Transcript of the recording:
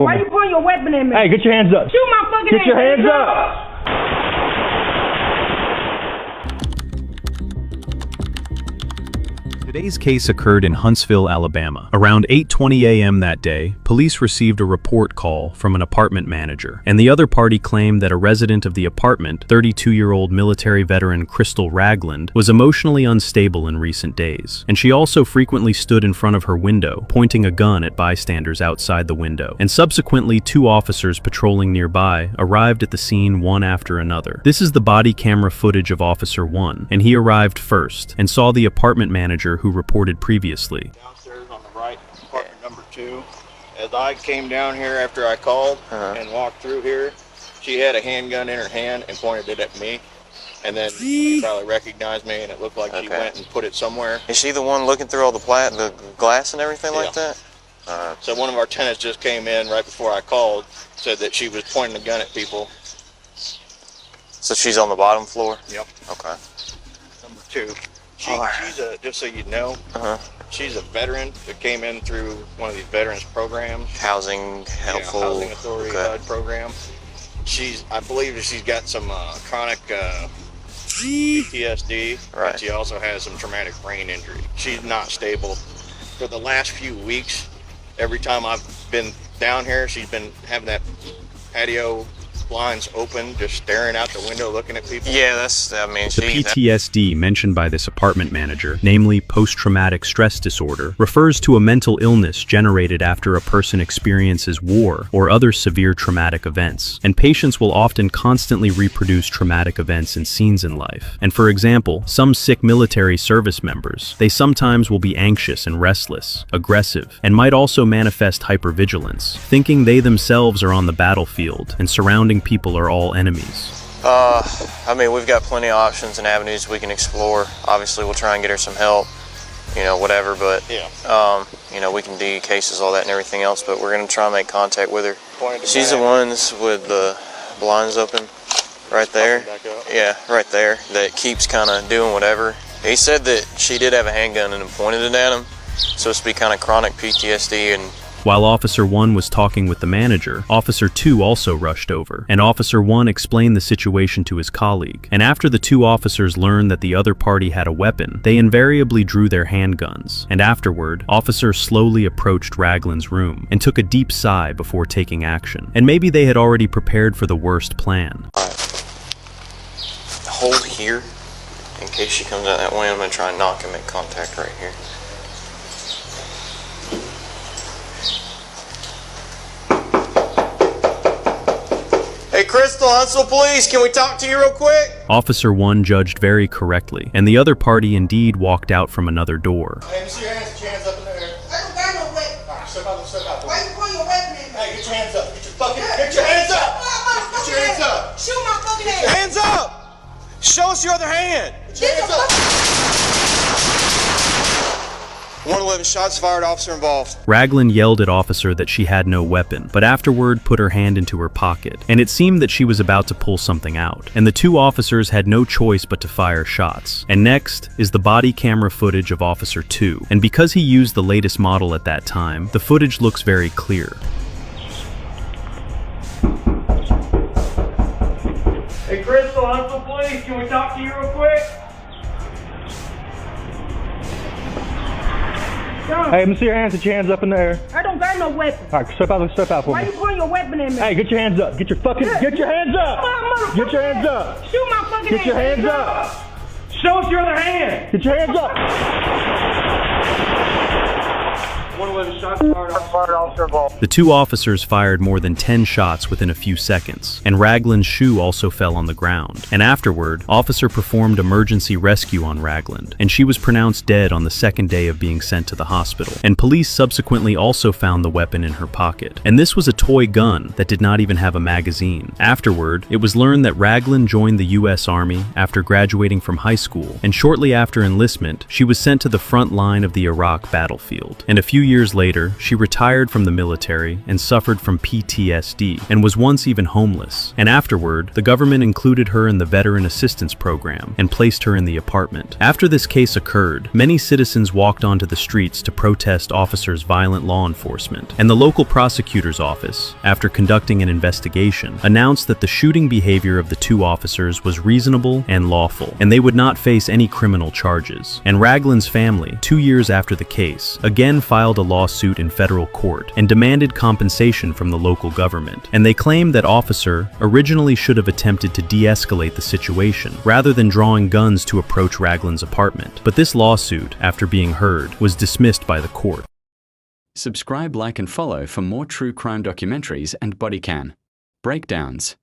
Why you pointing your weapon at me? Hey, get your hands up. Shoot my fucking Get your hands up. Today's case occurred in Huntsville, Alabama. Around 8:20 a.m. that day, police received a report call from an apartment manager, and the other party claimed that a resident of the apartment, 32-year-old military veteran Crystal Ragland, was emotionally unstable in recent days, and she also frequently stood in front of her window, pointing a gun at bystanders outside the window. And subsequently, 2 officers patrolling nearby arrived at the scene one after another. This is the body camera footage of Officer 1, and he arrived first and saw the apartment manager who reported previously. Downstairs on the right, apartment number 2. As I came down here after I called and walked through here, she had a handgun in her hand and pointed it at me. And then she probably recognized me, and it looked like she went and put it somewhere. Is she the one looking through all the glass and everything like that? So one of our tenants just came in right before I called, said that she was pointing a gun at people. So she's on the bottom floor? Yep. Okay. Number 2. She's a, just so you know, she's a veteran that came in through one of these veterans programs. Housing helpful. Housing Authority HUD program. I believe that she's got some chronic PTSD. Right. And she also has some traumatic brain injury. She's not stable. For the last few weeks, every time I've been down here, she's been having that patio blinds open, just staring out the window, looking at people. Yeah, the PTSD mentioned by this apartment manager, namely post-traumatic stress disorder, refers to a mental illness generated after a person experiences war or other severe traumatic events. And patients will often constantly reproduce traumatic events and scenes in life. And for example, some sick military service members, they sometimes will be anxious and restless, aggressive, and might also manifest hypervigilance, thinking they themselves are on the battlefield and surrounding people are all enemies. I mean, we've got plenty of options and avenues we can explore. Obviously, we'll try and get her some help, whatever, but, we can do cases, all that and everything else, but we're going to try and make contact with her. She's the ones with the blinds open right there. Yeah, right there, that keeps kind of doing whatever. He said that she did have a handgun and pointed it at him, so it's be kind of chronic PTSD. And while Officer 1 was talking with the manager, Officer 2 also rushed over, and Officer 1 explained the situation to his colleague. And after the 2 officers learned that the other party had a weapon, they invariably drew their handguns. And afterward, officers slowly approached Ragland's room and took a deep sigh before taking action. And maybe they had already prepared for the worst plan. Hold here in case she comes out that way. I'm going to try and knock and make contact right here. Hey, Crystal, Huntsville Police, can we talk to you real quick? Officer 1 judged very correctly, and the other party indeed walked out from another door. Hey, see your hands up in the air. I don't got no weapon. All right, step out. Why you pointing your weapon at me? Hey, get your hands up. Get your hands up. Get your hands up. Shoot my fucking Get your hands up. Show us your other hand. Get your hands up. 111 shots fired, officer involved. Ragland yelled at Officer that she had no weapon, but afterward put her hand into her pocket, and it seemed that she was about to pull something out. And the 2 officers had no choice but to fire shots. And next is the body camera footage of Officer 2, and because he used the latest model at that time, the footage looks very clear. Hey, Crystal, Huntsville Police, can we talk to you real quick? Hey, let me see your hands. Get your hands up in the air. I don't got no weapon. All right, step out for Why me. you pointing your weapon at me? Hey, get your hands up. Get your hands up. Get your hands up. Shoot my fucking Get your hands up. Show us your other hand. Get your hands up. 111 shots fired, officer involved. The 2 officers fired more than 10 shots within a few seconds, and Ragland's shoe also fell on the ground. And afterward, Officer performed emergency rescue on Ragland, and she was pronounced dead on the 2nd day of being sent to the hospital. And police subsequently also found the weapon in her pocket. And this was a toy gun that did not even have a magazine. Afterward, it was learned that Ragland joined the U.S. Army after graduating from high school, and shortly after enlistment, she was sent to the front line of the Iraq battlefield. And a few years later, she retired from the military and suffered from PTSD and was once even homeless. And afterward, the government included her in the Veteran Assistance Program and placed her in the apartment. After this case occurred, many citizens walked onto the streets to protest officers' violent law enforcement, and the local prosecutor's office, after conducting an investigation, announced that the shooting behavior of the two officers was reasonable and lawful, and they would not face any criminal charges. And Ragland's family, 2 years after the case, again filed a lawsuit in federal court and demanded compensation from the local government. And they claimed that officer originally should have attempted to de-escalate the situation, rather than drawing guns to approach Ragland's apartment. But this lawsuit, after being heard, was dismissed by the court. Subscribe, like and follow for more true crime documentaries and body cam breakdowns.